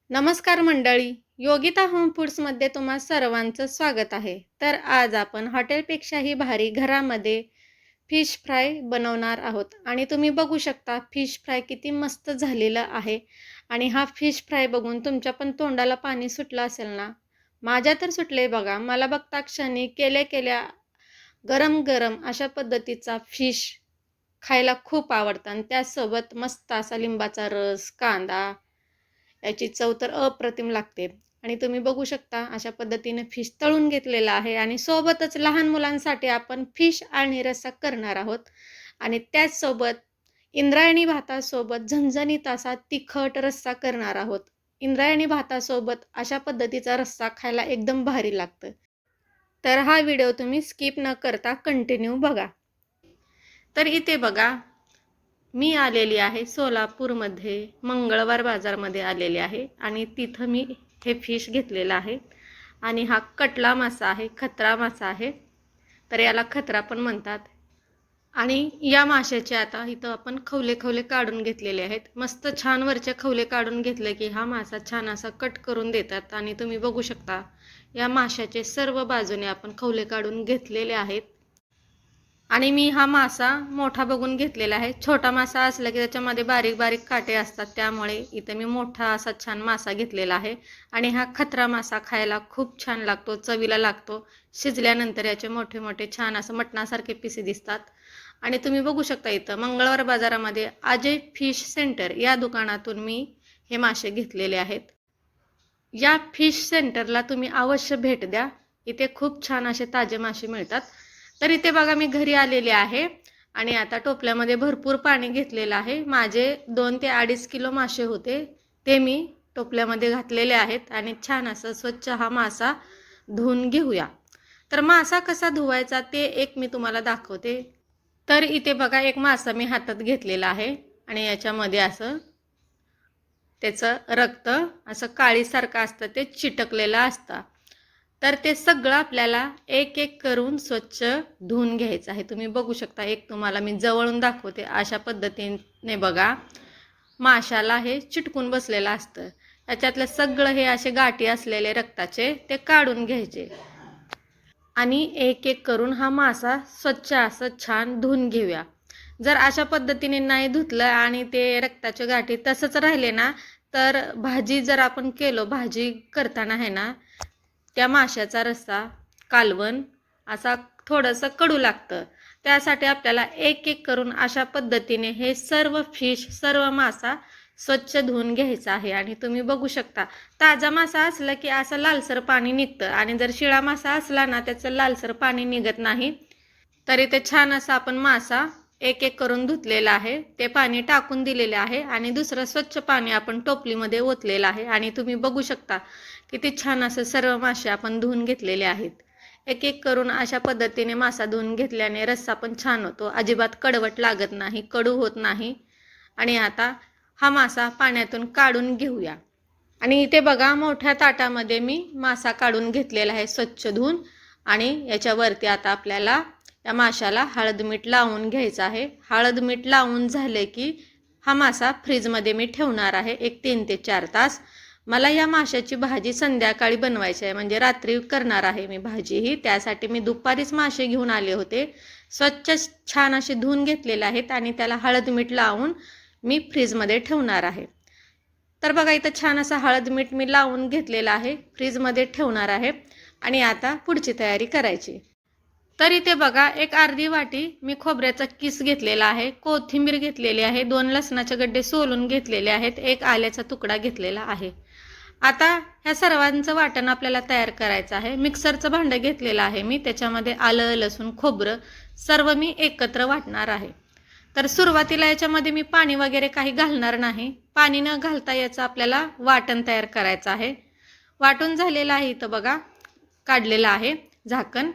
नमस्कार मंडळी, योगिता होम फूड्समध्ये तुम्हा सर्वांचं स्वागत आहे. तर आज आपण हॉटेलपेक्षाही भारी घरामध्ये फिश फ्राय बनवणार आहोत आणि तुम्ही बघू शकता फिश फ्राय किती मस्त झालेलं आहे. आणि हा फिश फ्राय बघून तुमच्या पण तोंडाला पाणी सुटलं असेल ना? माझ्या तर सुटले बघा. मला बघता क्षणी केल्या केल्या गरम गरम अशा पद्धतीचा फिश खायला खूप आवडतं आणि त्यासोबत मस्त असा लिंबाचा रस, कांदा, याची चव तर अप्रतिम लागते. आणि तुम्ही बघू शकता अशा पद्धतीने फिश तळून घेतलेला आहे आणि सोबतच लहान मुलांसाठी आपण फिश आणि रस्सा करणार आहोत. आणि त्याचसोबत इंद्रायणी भातासोबत झणझणीत असा तिखट रस्सा करणार आहोत. इंद्रायणी भातासोबत अशा पद्धतीचा रस्सा खायला एकदम भारी लागतं. तर हा व्हिडिओ तुम्ही स्किप न करता कंटिन्यू बघा. तर इथे बघा, मी आलेली आहे सोलापूरमध्ये, मंगळवार बाजारमध्ये आलेली आहे आणि तिथं मी हे फिश घेतलेलं आहे. आणि हा कटला मासा आहे, खतरा मासा आहे. तर याला खतरा पण म्हणतात. आणि या माशाचे आता इथं आपण खवले खवले काढून घेतलेले आहेत. मस्त छान वरचे खवले काढून घेतले की हा मासा छान असा कट करून देतात. आणि तुम्ही बघू शकता या माशाचे सर्व बाजूने आपण खवले काढून घेतलेले आहेत. आणि मी हा मासा मोठा बघून घेतलेला आहे. छोटा मासा असला की त्याच्यामध्ये बारीक बारीक काटे असतात, त्यामुळे इथं मी मोठा असा छान मासा घेतलेला आहे. आणि हा खतरा मासा खायला खूप छान लागतो, चवीला लागतो. शिजल्यानंतर याचे मोठे मोठे छान असं मटणासारखे पिसे दिसतात. आणि तुम्ही बघू शकता इथं मंगळवार बाजारामध्ये अजय फिश सेंटर या दुकानातून मी हे मासे घेतलेले आहेत. या फिश सेंटरला तुम्ही अवश्य भेट द्या. इथे खूप छान असे ताजे मासे मिळतात. तर इथे बघा, मी घरी आलेले आहे आणि आता टोपल्यामध्ये भरपूर पाणी घेतलेलं आहे. माझे 2 ते 2.5 किलो मासे होते, ते मी टोपल्यामध्ये घातलेले आहेत. आणि छान असं स्वच्छ हा मासा धुवून घेऊया. तर मासा कसा धुवायचा ते एक मी तुम्हाला दाखवते. तर इथे बघा, एक मासा मी हातात घेतलेला आहे आणि याच्यामध्ये असं त्याचं रक्त असं काळीसारखं असतं, ते चिटकलेलं असतं. तर ते सगळं आपल्याला एक एक करून स्वच्छ धुवून घ्यायचं आहे. तुम्ही बघू शकता, एक तुम्हाला मी जवळून दाखवते. अशा पद्धतीने बघा, माशाला हे चिटकून बसलेलं असतं. त्याच्यातलं सगळं हे असे गाठी असलेले रक्ताचे ते काढून घ्यायचे. आणि एक एक करून हा मासा स्वच्छ असं छान धुवून घेऊया. जर अशा पद्धतीने नाही धुतलं आणि ते रक्ताचे गाठी तसंच राहिले ना, तर भाजी जर आपण केलो, भाजी करताना आहे ना, त्या माशाचा रस्सा, कालवण असा थोडंसं कडू लागतं. त्यासाठी आपल्याला एक एक करून अशा पद्धतीने हे सर्व फिश, सर्व मासा स्वच्छ धुवून घ्यायचा आहे. आणि तुम्ही बघू शकता, ताजा मासा असला की असं लालसर पाणी निघतं आणि जर शिळा मासा असला ना, त्याचं लालसर पाणी निघत नाही. तरी ते छान असं आपण मासा एक एक करून धुतलेला आहे, ते पाणी टाकून दिलेले आहे आणि दुसरं स्वच्छ पाणी आपण टोपलीमध्ये ओतलेलं आहे. आणि तुम्ही बघू शकता किती छान असं सर्व मासे आपण धुवून घेतलेले आहेत. एक एक करून अशा पद्धतीने मासा धुवून घेतल्याने रस्सा पण छान होतो, अजिबात कडवट लागत नाही, कडू होत नाही. आणि आता हा मासा पाण्यातून काढून घेऊया. आणि इथे बघा, मोठ्या ताटामध्ये मी मासा काढून घेतलेला आहे स्वच्छ धुवून. आणि याच्यावरती आता आपल्याला या माशाला हळद मीठ लावून घ्यायचं आहे. हळद मीठ लावून झाले की हा मासा फ्रीजमध्ये मी ठेवणार आहे 3 ते 4 तास. मला या माशाची भाजी संध्याकाळी बनवायची आहे, म्हणजे रात्री करणार आहे मी भाजी ही. त्यासाठी मी दुपारीच मासे घेऊन आले होते, स्वच्छ छान असे धुवून घेतलेले आहेत आणि त्याला हळद मीठ लावून मी फ्रीजमध्ये ठेवणार आहे. तर बघा, इथं छान असा हळद मीठ मी लावून घेतलेला आहे, फ्रीजमध्ये ठेवणार आहे. आणि आता पुढची तयारी करायची. तर इथे बघा, एक अर्धी वाटी मी खोबऱ्याचा किस घेतलेला आहे, कोथिंबीर घेतलेली आहे, 2 लसणाचे गड्डे सोलून घेतलेले आहेत, 1 आल्याचा तुकडा घेतलेला आहे. आता ह्या सर्वांचं वाटण आपल्याला तयार करायचं आहे. मिक्सरचं भांडं घेतलेलं आहे मी, त्याच्यामध्ये आलं, लसूण, खोबरं सर्व मी एकत्र वाटणार आहे. तर सुरुवातीला याच्यामध्ये मी पाणी वगैरे काही घालणार नाही. पाणी न घालता याचं आपल्याला वाटण तयार करायचं आहे. वाटून झालेलं आहे इथं बघा, काढलेलं आहे झाकण.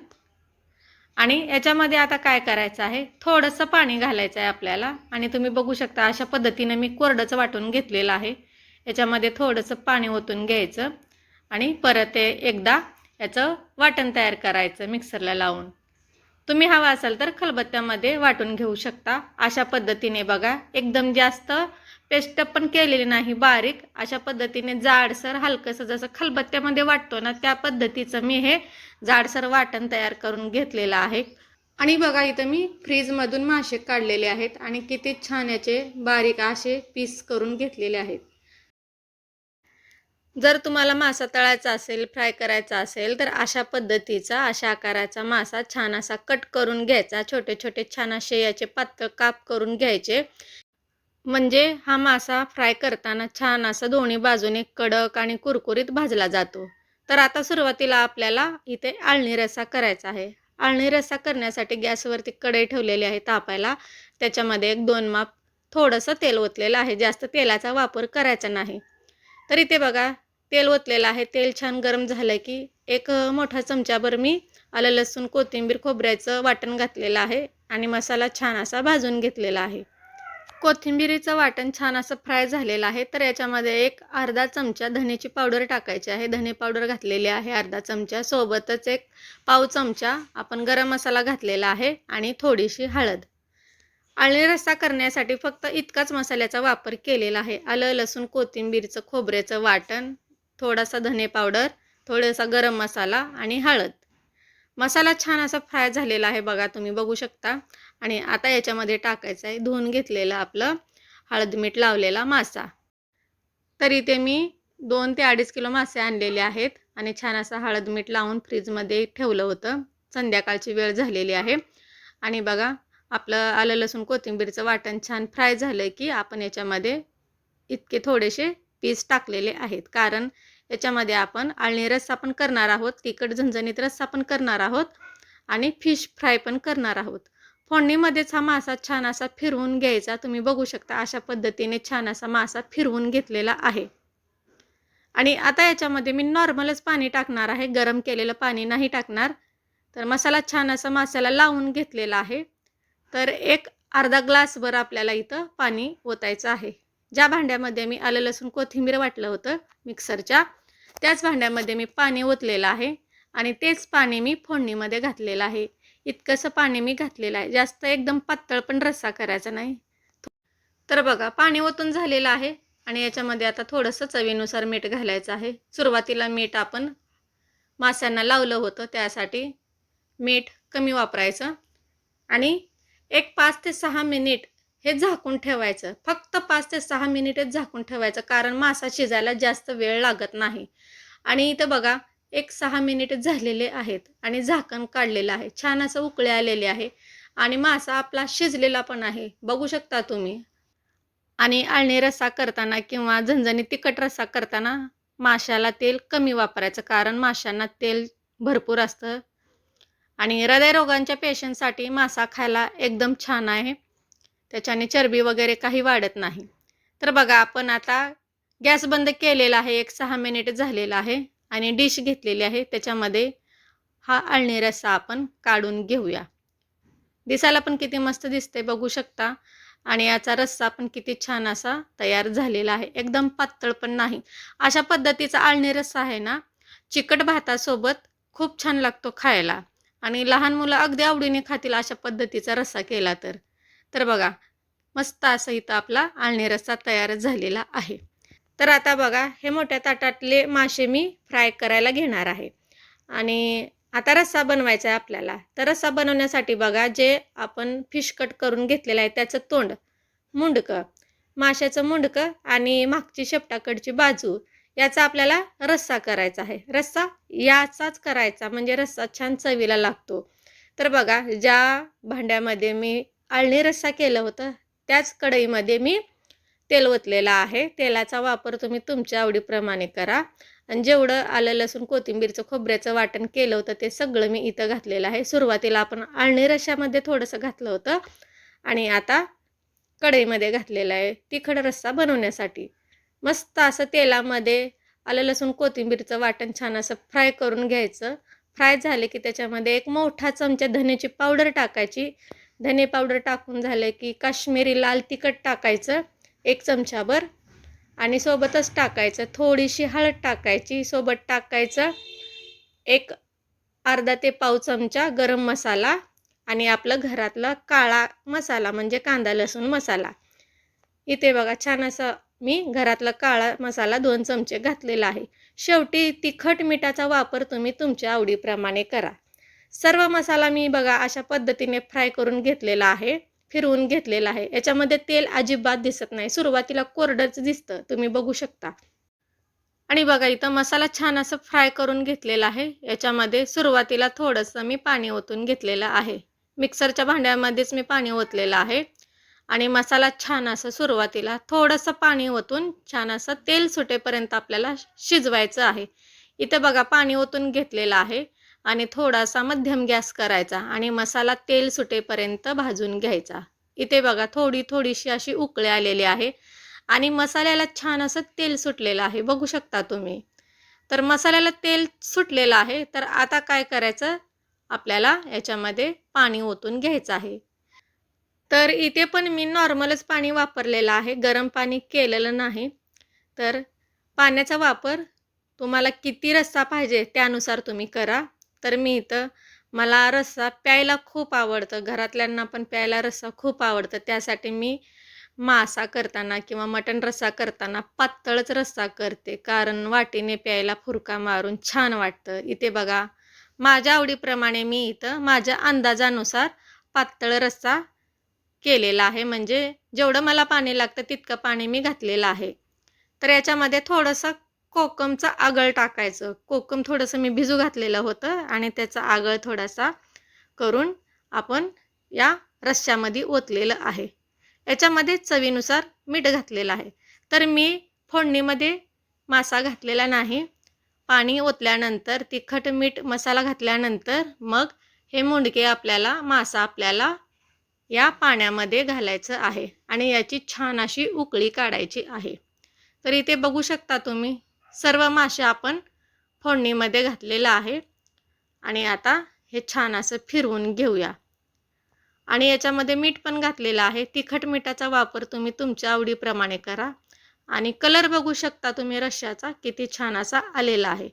आणि याच्यामध्ये आता काय करायचं आहे, थोडंसं पाणी घालायचं आहे आपल्याला. आणि तुम्ही बघू शकता अशा पद्धतीने मी कोरडंच वाटून घेतलेलं आहे. याच्यामध्ये थोडंसं पाणी ओतून घ्यायचं आणि परत एकदा याचं वाटण तयार करायचं मिक्सरला लावून. तुम्ही हवा असाल तर खलबत्त्यामध्ये वाटून घेऊ शकता. अशा पद्धतीने बघा, एकदम जास्त पेस्ट पण केलेली नाही बारीक, अशा पद्धतीने जाडसर हलकंसं जसं खलबत्त्यामध्ये वाटतो ना त्या पद्धतीचं मी हे जाडसर वाटण तयार करून घेतलेलं आहे. आणि बघा इथं मी फ्रीजमधून मासे काढलेले आहेत आणि किती छान याचे बारीक असे पीस करून घेतलेले आहेत. जर तुम्हाला मासा तळायचा असेल, फ्राय करायचा असेल तर अशा पद्धतीचा, अशा आकाराचा मासा छान असा कट करून घ्यायचा. छोटे छोटे छान असे याचे पातळ काप करून घ्यायचे. म्हणजे हा मासा फ्राय करताना छान असा दोन्ही बाजूने कडक आणि कुरकुरीत भाजला जातो. तर आता सुरुवातीला आपल्याला इथे आळणी रस्सा करायचा आहे. आळणी रस्सा करण्यासाठी गॅसवरती कढई ठेवलेली आहे तापायला. त्याच्यामध्ये 1-2 माप थोडंसं तेल ओतलेलं आहे. जास्त तेलाचा वापर करायचा नाही. तर इथे बघा तेल ओतलेलं आहे. तेल छान गरम झालं की एक मोठा चमचाभर मी आलं, लसूण, कोथिंबीर, खोबऱ्याचं वाटण घातलेलं आहे आणि मसाला छान असा भाजून घेतलेला आहे. कोथिंबिरीचं वाटण छान असं फ्राय झालेलं आहे. तर याच्यामध्ये एक अर्धा चमचा धनेची पावडर टाकायची आहे. धने पावडर घातलेली आहे अर्धा चमचा. सोबतच एक पाव चमचा आपण गरम मसाला घातलेला आहे आणि थोडीशी हळद. आळणी रस्सा करण्यासाठी फक्त इतकाच मसाल्याचा वापर केलेला आहे. आलं, लसूण, कोथिंबीरचं, खोबऱ्याचं वाटण, थोडासा धने पावडर, थोडासा गरम मसाला आणि हळद. मसाला छान असा फ्राय झालेला आहे बघा, तुम्ही बघू शकता. आणि आता याच्यामध्ये टाकायचं आहे धुवून घेतलेलं आपलं हळद मीठ लावलेला मासा. तर इथे मी 2 ते 2.5 किलो मासे आणलेले आहेत आणि छान असा हळद मीठ लावून फ्रीजमध्ये ठेवलं होतं. संध्याकाळची वेळ झालेली आहे आणि बघा आपलं आलं, लसूण, कोथिंबीरचं वाटण छान फ्राय झालं की आपण याच्यामध्ये इतके थोडेसे पीस टाकलेले आहेत. कारण याच्यामध्ये आपण आळणी रस्सा पण करणार आहोत, तिखट झणझणीत रस्सा पण करणार आहोत आणि फिश फ्राय पण करणार आहोत. फोडणीमध्येच हा मासा छान असा फिरवून घ्यायचा. तुम्ही बघू शकता अशा पद्धतीने छान असा मासा फिरवून घेतलेला आहे. आणि आता याच्यामध्ये मी नॉर्मलच पाणी टाकणार आहे, गरम केलेलं पाणी नाही टाकणार. तर मसाला छान असा माशाला लावून घेतलेला आहे. तर एक अर्धा ग्लासभर आपल्याला इथं पाणी ओतायचं आहे. ज्या भांड्यामध्ये मी आलं, लसूण, कोथिंबीर वाटलं होतं मिक्सरच्या, त्याच भांड्यामध्ये मी पाणी ओतलेलं आहे आणि तेच पाणी मी फोडणीमध्ये घातलेलं आहे. इतकंसं पाणी मी घातलेलं आहे. जास्त एकदम पातळ पण रस्सा करायचा नाही. तर बघा पाणी ओतून झालेलं आहे आणि याच्यामध्ये आता थोडंसं चवीनुसार मीठ घालायचं आहे. सुरुवातीला मीठ आपण माशांना लावलं होतं त्यासाठी मीठ कमी वापरायचं आणि एक 5 ते 6 मिनिट हे झाकून ठेवायचं. फक्त 5 ते 6 मिनिटच झाकून ठेवायचं, कारण मासा शिजायला जास्त वेळ लागत नाही. आणि इथं बघा एक 6 मिनिट झालेले आहेत आणि झाकण काढलेलं आहे. छान असं उकळे आलेले आहे आणि मासा आपला शिजलेला पण आहे, बघू शकता तुम्ही. आणि आळणी रस्सा करताना किंवा झणझणीत तिखट रस्सा करताना माशाला तेल कमी वापरायचं, कारण माशांना तेल भरपूर असतं आणि हृदयरोगांच्या पेशंटसाठी मासा खायला एकदम छान आहे. त्याच्याने चरबी वगैरे काही वाढत नाही. तर बघा आपण आता गॅस बंद केलेला आहे. एक 6 मिनिट झालेला आहे आणि डिश घेतलेली आहे. त्याच्यामध्ये हा आळणी रस्सा आपण काढून घेऊया. दिसायला पण किती मस्त दिसते बघू शकता आणि याचा रस्सा पण किती छान असा तयार झालेला आहे. एकदम पातळ पण नाही. अशा पद्धतीचा आळणी रस्सा आहे ना, चिकट भातासोबत खूप छान लागतो खायला आणि लहान मुलं अगदी आवडीने खातील अशा पद्धतीचा रस्सा केला तर. तर बघा मस्त असं इथं आपला आळणी रस्सा तयार झालेला आहे. तर आता बघा हे मोठ्या ताटातले मासे मी फ्राय करायला घेणार आहे आणि आता रस्सा बनवायचा आहे आपल्याला. तर रस्सा बनवण्यासाठी बघा जे आपण फिश कट करून घेतलेलं आहे त्याचं तोंड, मुंडकं, माशाचं मुंडकं आणि मागची शेपटाकडची बाजू याचा आपल्याला रस्सा करायचा आहे. रस्सा याचाच करायचा म्हणजे रस्सा छान चवीला लागतो. तर बघा ज्या भांड्यामध्ये मी आळणी रस्सा केलं होतं त्याच कढईमध्ये मी तेल ओतलेलं आहे. तेलाचा वापर तुम्ही तुमच्या आवडीप्रमाणे करा आणि जेवढं आलं, लसूण, कोथिंबीरचं, खोबऱ्याचं वाटण केलं होतं ते सगळं मी इथं घातलेलं आहे. सुरुवातीला आपण आळणी रश्श्यामध्ये थोडंसं घातलं होतं आणि आता कढईमध्ये घातलेलं आहे तिखट रस्सा बनवण्यासाठी. मस्त असं तेलामध्ये आलं, लसूण, कोथिंबीरचं वाटण छान असं फ्राय करून घ्यायचं. फ्राय झाले की त्याच्यामध्ये एक मोठा चमचा धन्याची पावडर टाकायची. धने पावडर टाकून झालं की काश्मीरी लाल तिखट टाकायचं 1 चमचाभर आणि सोबतच टाकायचं थोडीशी हळद टाकायची. सोबत टाकायचं एक अर्धा ते पाव चमचा गरम मसाला आणि आपलं घरातला काळा मसाला म्हणजे कांदा लसूण मसाला. इथे बघा छान असा मी घरातला काळा मसाला 2 चमचे घातलेला आहे. शेवटी तिखट मिठाचा वापर तुम्ही तुमच्या आवडीप्रमाणे करा. सर्व मसाला मी बघा अशा पद्धतीने फ्राय करून घेतलेला आहे, फिरवून घेतलेला आहे. याच्यामध्ये तेल अजिबात दिसत नाही. सुरुवातीला कोरडंच दिसतं, तुम्ही बघू शकता. आणि बघा इथं मसाला छान असं फ्राय करून घेतलेला आहे. याच्यामध्ये सुरुवातीला थोडंसं मी पाणी ओतून घेतलेलं आहे. मिक्सरच्या भांड्यामध्येच मी पाणी ओतलेलं आहे. आणि मसाला छान असं सुरुवातीला थोडंसं पाणी ओतून छान असं तेल सुटेपर्यंत आपल्याला शिजवायचं आहे. इथे बघा पाणी ओतून घेतलेलं आहे आणि थोडासा मध्यम गॅस करायचा आणि मसाला तेल सुटेपर्यंत भाजून घ्यायचा. इथे बघा थोडीशी अशी उकळी आलेली आहे आणि मसाल्याला छान असं तेल सुटलेलं आहे, बघू शकता तुम्ही. तर मसाल्याला तेल सुटलेलं आहे, तर आता काय करायचं, आपल्याला याच्यामध्ये पाणी ओतून घ्यायचं आहे. तर इथे पण मी नॉर्मलच पाणी वापरलेलं आहे, गरम पाणी केलेलं नाही. तर पाण्याचा वापर तुम्हाला किती रस्सा पाहिजे त्यानुसार तुम्ही करा. तर मी इथं मला रस्सा प्यायला खूप आवडतं, घरातल्यांना पण प्यायला रस्सा खूप आवडतं. त्यासाठी मी मासा करताना किंवा मटण रस्सा करताना पातळच रस्सा करते, कारण वाटीने प्यायला फुरका मारून छान वाटतं. इथे बघा माझ्या आवडीप्रमाणे मी इथं माझ्या अंदाजानुसार पातळ रस्सा केलेला आहे. म्हणजे जेवढं मला पाणी लागतं तितकं पाणी मी घातलेलं आहे. तर याच्यामध्ये थोडंसं कोकमचं आगळ टाकायचं. कोकम थोडंसं मी भिजू घातलेलं होतं आणि त्याचा आगळ थोडासा करून आपण या रश्श्यामध्ये ओतलेलं आहे. याच्यामध्ये चवीनुसार मीठ घातलेलं आहे. तर मी फोडणीमध्ये मासा घातलेला नाही. पाणी ओतल्यानंतर तिखट, मीठ, मसाला घातल्यानंतर मग हे मुंडके आपल्याला मासा आपल्याला या पाण्यामध्ये घालायचं आहे आणि याची छान अशी उकळी काढायची आहे. तर इथे बघू शकता तुम्ही सर्व मासे आपण फोडणीमध्ये घातलेलं आहे आणि आता हे छान असं फिरवून घेऊया. आणि याच्यामध्ये मीठ पण घातलेलं आहे. तिखट मिठाचा वापर तुम्ही तुमच्या आवडीप्रमाणे करा. आणि कलर बघू शकता तुम्ही रश्श्याचा किती छान असा आलेला आहे.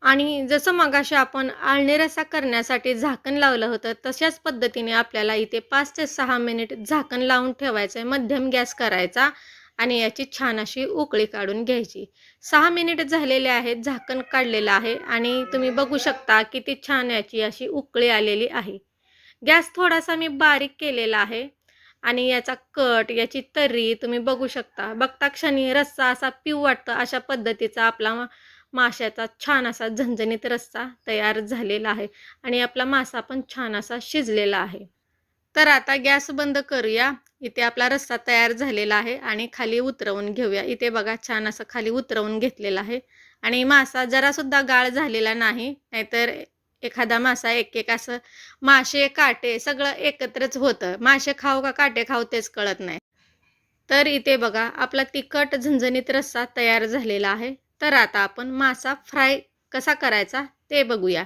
आणि जसं मगाशी आपण आळणी रस्सा करण्यासाठी झाकण लावलं होतं, तशाच पद्धतीने आपल्याला इथे 5 ते 6 मिनिट झाकण लावून ठेवायचं आहे. मध्यम गॅस करायचा आणि याची छान अशी उकळी काढून घ्यायची. 6 मिनिट झालेले आहेत, झाकण काढलेलं आहे आणि तुम्ही बघू शकता किती छान याची अशी उकळी आलेली आहे. गॅस थोडासा मी बारीक केलेला आहे आणि याचा कट, याची तर्री तुम्ही बघू शकता. बघता क्षणी रस्सा असा पिऊ वाटतं, अशा पद्धतीचा आपला माशाचा छान असा झणझणीत रस्सा तयार झालेला आहे आणि आपला मासा पण छान असा शिजलेला आहे. तर आता गॅस बंद करूया. इथे आपला रस्सा तयार झालेला आहे आणि खाली उतरवून घेऊया. इथे बघा छान असं खाली उतरवून घेतलेला आहे आणि मासा जरासुद्धा गाळ झालेला नाही, नाहीतर एखादा मासा एक असं मासे, काटे सगळं एकत्रच होतं. मासे खाऊ का काटे खाऊ तेच कळत नाही. तर इथे बघा आपला तिखट झणझणीत रस्सा तयार झालेला आहे. तर आता आपण मासा फ्राय कसा करायचा ते बघूया.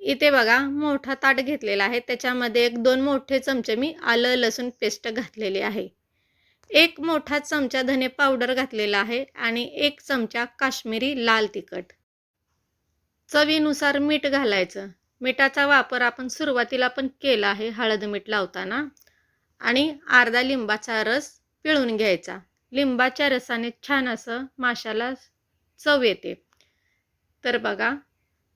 इथे बघा मोठा ताट घेतलेला आहे. त्याच्यामध्ये 1-2 मोठे चमचे मी आलं लसूण पेस्ट घातलेली आहे. 1 मोठा चमचा धने पावडर घातलेला आहे आणि 1 चमचा काश्मीरी लाल तिखट. चवीनुसार मीठ घालायचं. मिठाचा वापर आपण सुरुवातीला पण केला आहे हळद मीठ लावताना. आणि अर्धा लिंबाचा रस पिळून घ्यायचा. लिंबाच्या रसाने छान असं माशाला चव येते. तर बघा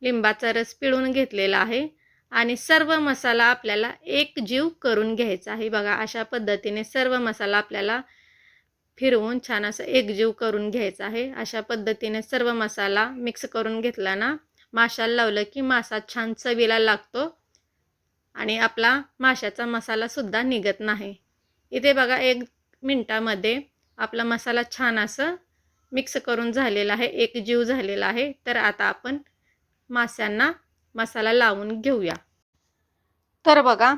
लिंबाचा रस पिळून घेतलेला आहे आणि सर्व मसाला आपल्याला एकजीव करून घ्यायचा आहे. बघा अशा पद्धतीने सर्व मसाला आपल्याला फिरवून छान असं एकजीव करून घ्यायचा आहे. अशा पद्धतीने सर्व मसाला मिक्स करून घेतला ना, माशाला लावलं की मासा छान चवीला लागतो आणि आपला माशाचा मसालासुद्धा निघत नाही. इथे बघा 1 मिनिटामध्ये आपला मसाला छान असं मिक्स करून झालेला आहे, एकजीव झालेला आहे. तर आता आपण माशांना मसाला लावून घेऊया. तर बघा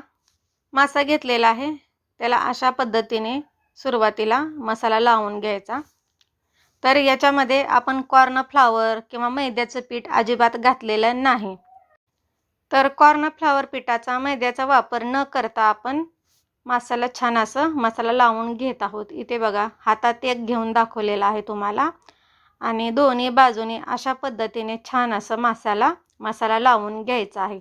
मासा घेतलेला आहे, त्याला अशा पद्धतीने सुरुवातीला मसाला लावून घ्यायचा. तर याच्यामध्ये आपण कॉर्नफ्लॉवर किंवा मैद्याचं पीठ अजिबात घातलेलं नाही. तर कॉर्नफ्लॉवर पिठाचा, मैद्याचा वापर न करता आपण माशाला छान असं मसाला लावून घेत आहोत. इथे बघा हातात एक घेऊन दाखवलेला आहे तुम्हाला आणि दोन्ही बाजूने अशा पद्धतीने छान असं मसाला लावून घ्यायचा आहे.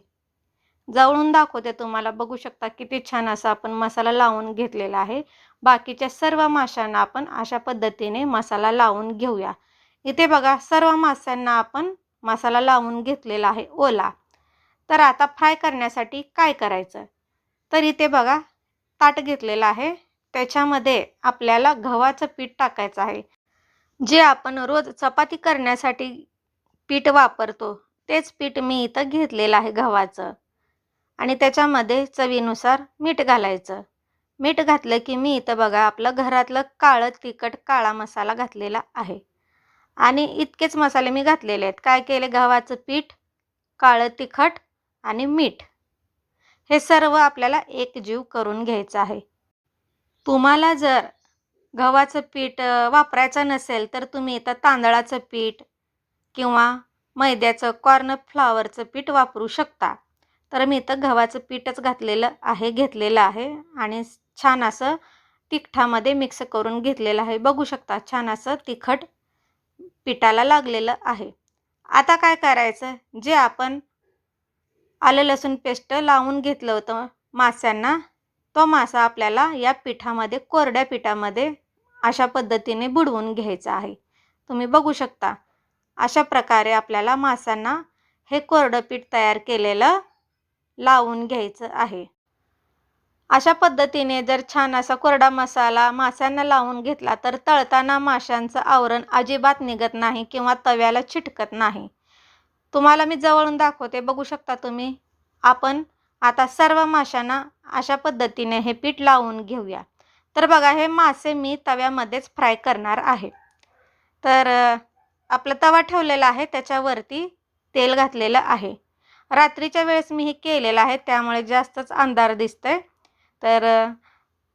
जवळून दाखवते तुम्हाला, बघू शकता किती छान असा आपण मसाला लावून घेतलेला आहे. बाकीच्या सर्व माशांना आपण अशा पद्धतीने मसाला लावून घेऊया. इथे बघा सर्व माशांना आपण मसाला लावून घेतलेला आहे ओला. तर आता फ्राय करण्यासाठी काय करायचं, तर इथे बघा ताट घेतलेलं आहे. त्याच्यामध्ये आपल्याला गव्हाचं पीठ टाकायचं आहे. जे आपण रोज चपाती करण्यासाठी पीठ वापरतो तेच पीठ मी इथं घेतलेलं आहे गव्हाचं. आणि त्याच्यामध्ये चवीनुसार मीठ घालायचं. मीठ घातलं की मी इथं बघा आपलं घरातलं काळं तिखट काळा मसाला घातलेला आहे. आणि इतकेच मसाले मी घातलेले आहेत. काय केले, गव्हाचं पीठ, काळं तिखट आणि मीठ हे सर्व आपल्याला एकजीव करून घ्यायचं आहे. तुम्हाला जर गव्हाचं पीठ वापरायचं नसेल तर तुम्ही इथं तांदळाचं पीठ किंवा मैद्याचं कॉर्नफ्लॉवरचं पीठ वापरू शकता. तर मी इथं गव्हाचं पीठच घेतलेलं आहे आणि छान असं तिखटामध्ये मिक्स करून घेतलेलं आहे. बघू शकता छान असं तिखट पिठाला लागलेलं आहे. आता काय करायचं, जे आपण आलं लसूण पेस्ट लावून घेतलं होतं माशांना, तो मासा आपल्याला या पिठामध्ये, कोरड्या पिठामध्ये अशा पद्धतीने बुडवून घ्यायचा आहे. तुम्ही बघू शकता अशा प्रकारे आपल्याला माशांना हे कोरडं पीठ तयार केलेलं लावून घ्यायचं आहे. अशा पद्धतीने जर छान असा कोरडा मसाला माशांना लावून घेतला तर तळताना माशांचं आवरण अजिबात निघत नाही किंवा तव्याला चिटकत नाही. तुम्हाला मी जवळून दाखवते, बघू शकता तुम्ही. आपण आता सर्व माशांना अशा पद्धतीने हे पीठ लावून घेऊया. तर बघा हे मासे मी तव्यामध्येच फ्राय करणार आहे. तर आपला तवा ठेवलेला आहे, त्याच्यावरती तेल घातलेलं आहे. रात्रीच्या वेळेस मी हे केलेलं आहे त्यामुळे जास्तच अंधार दिसतंय. तर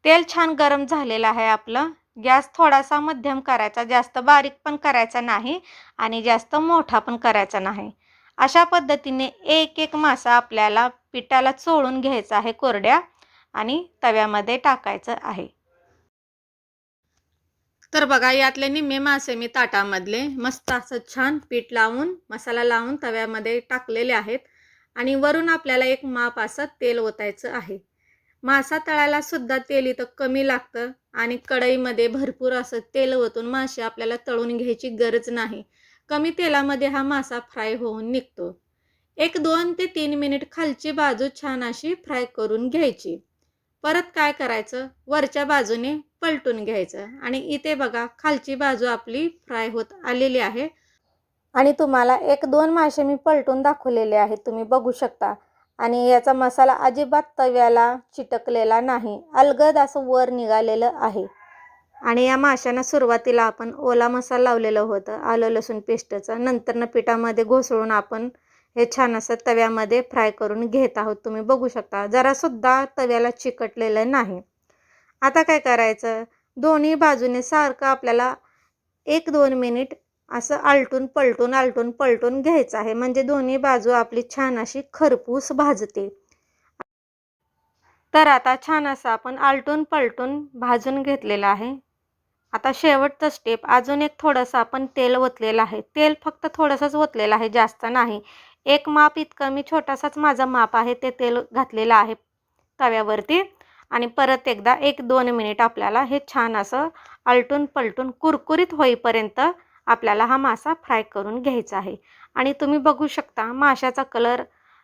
तेल छान गरम झालेलं आहे आपलं. गॅस थोडासा मध्यम करायचा, जास्त बारीक पण करायचा नाही आणि जास्त मोठा पण करायचा नाही. अशा पद्धतीने एक एक मासा आपल्याला पिठाला चोळून घ्यायचा आहे कोरड्या आणि तव्यामध्ये टाकायचं आहे. तर बघा यातले निम्मे मासे मी ताटामधले मस्त असं छान पीठ लावून मसाला लावून तव्यामध्ये टाकलेले आहेत आणि वरून आपल्याला एक माप असं तेल ओतायचं आहे. मासा तळायला सुद्धा तेल इथं कमी लागतं आणि कढईमध्ये भरपूर असं तेल ओतून मासे आपल्याला तळून घ्यायची गरज नाही. कमी तेलामध्ये हा मासा फ्राय होऊन निघतो. 1-2 ते 3 मिनिट खालची बाजू छान अशी फ्राय करून घ्यायची. परत काय करायचं, वरच्या बाजूने पलटून घ्यायचं आणि इथे बघा खालची बाजू आपली फ्राय होत आलेली आहे. आणि तुम्हाला 1-2 मासे मी पलटून दाखवलेले आहेत, तुम्ही बघू शकता. आणि याचा मसाला अजिबात तव्याला चिटकलेला नाही, अलगद असं वर निघालेलं आहे. आणि या माशांना सुरुवातीला आपण ओला मसाला लावलेलं होतं आलं लसूण पेस्टचं, नंतरनं पिठामध्ये घोसळून आपण हे छान असं तव्यामध्ये फ्राय करून घेत आहोत. तुम्ही बघू शकता जरासुद्धा तव्याला चिकटलेलं नाही. आता काय करायचं, दोन्ही बाजूने सारखं आपल्याला 1-2 मिनिट असं आलटून पलटून घ्यायचं आहे, म्हणजे दोन्ही बाजू आपली छान अशी खरपूस भाजते. तर आता छान असं आपण आलटून पलटून भाजून घेतलेलं आहे. आता शेवटचं स्टेप, अजून एक थोडंसं आपण तेल ओतलेलं आहे. तेल फक्त थोडंसंच ओतलेलं आहे, जास्त नाही. एक माप इतकं मी, छोटासाच माझा माप आहे, ते तेल घातलेलं आहे तव्यावरती. आणि परत एकदा 1-2 मिनिट आपल्याला हे छान असं आलटून पलटून कुरकुरीत होईपर्यंत आपल्याला हा मासा फ्राय करून घ्यायचा आहे. आणि तुम्ही बघू शकता माशाचा कलर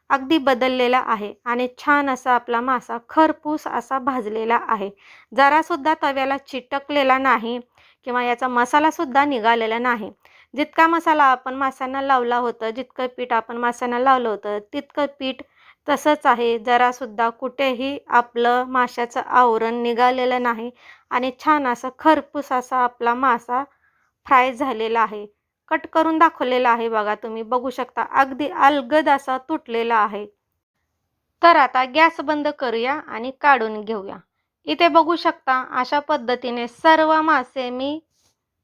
अगदी बदललेला आहे आणि छान असा आपला मासा खरपूस असा भाजलेला आहे. जरासुद्धा तव्याला चिटकलेला नाही किंवा याचा मसालासुद्धा निघालेला नाही. जितका मसाला आपण माशांना लावला होता, जितकं पीठ आपण माशांना लावलं होतं तितकं पीठ तसंच आहे. जरासुद्धा कुठेही आपलं माशाचं आवरण निघालेलं नाही आणि छान असा खरपूस असा आपला मासा फ्राय झालेला आहे. कट करून दाखवलेला आहे बघा, तुम्ही बघू शकता अगदी अलगद असा तुटलेला आहे. तर आता गॅस बंद करूया आणि काढून घेऊया. इथे बघू शकता अशा पद्धतीने सर्व मासे मी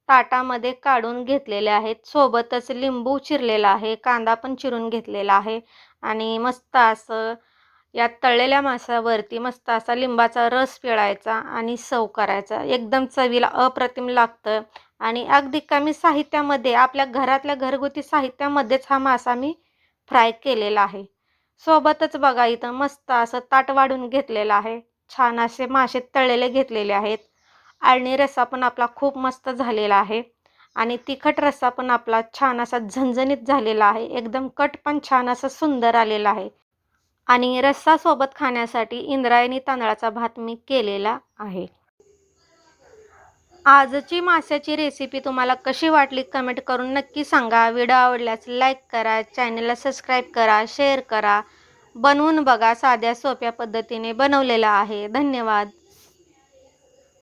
ताटामध्ये काढून घेतलेले आहेत. सोबतच लिंबू चिरलेला आहे, कांदा पण चिरून घेतलेला आहे आणि मस्त असं या तळलेल्या माशावरती मस्त असा लिंबाचा रस पिळायचा आणि सर्व करायचा. एकदम चवीला अप्रतिम लागतं आणि अगदी कमी साहित्यामध्ये, आपल्या घरातल्या घरगुती साहित्यामध्येच हा मासा मी फ्राय केलेला आहे. सोबतच बघा इथं मस्त असं ताट वाढून घेतलेलं आहे. छान असे मासे तळलेले घेतलेले आहेत आणि रस्सा पण आपला खूप मस्त झालेला आहे आणि तिखट रस्सा पण आपला छान असा झणझणीत झालेला आहे. एकदम कट पण छान असा सुंदर आलेला आहे आणि रस्सासोबत खाण्यासाठी इंद्रायणी तांदळाचा भात मी केलेला आहे. आजची माशाची रेसिपी तुम्हाला कशी वाटली कमेंट करून नक्की सांगा. व्हिडिओ आवडल्यास लाईक करा, चॅनलला सबस्क्राईब करा, शेअर करा. बनवून बघा. साध्या सोप्या पद्धतीने बनवलेला आहे. धन्यवाद.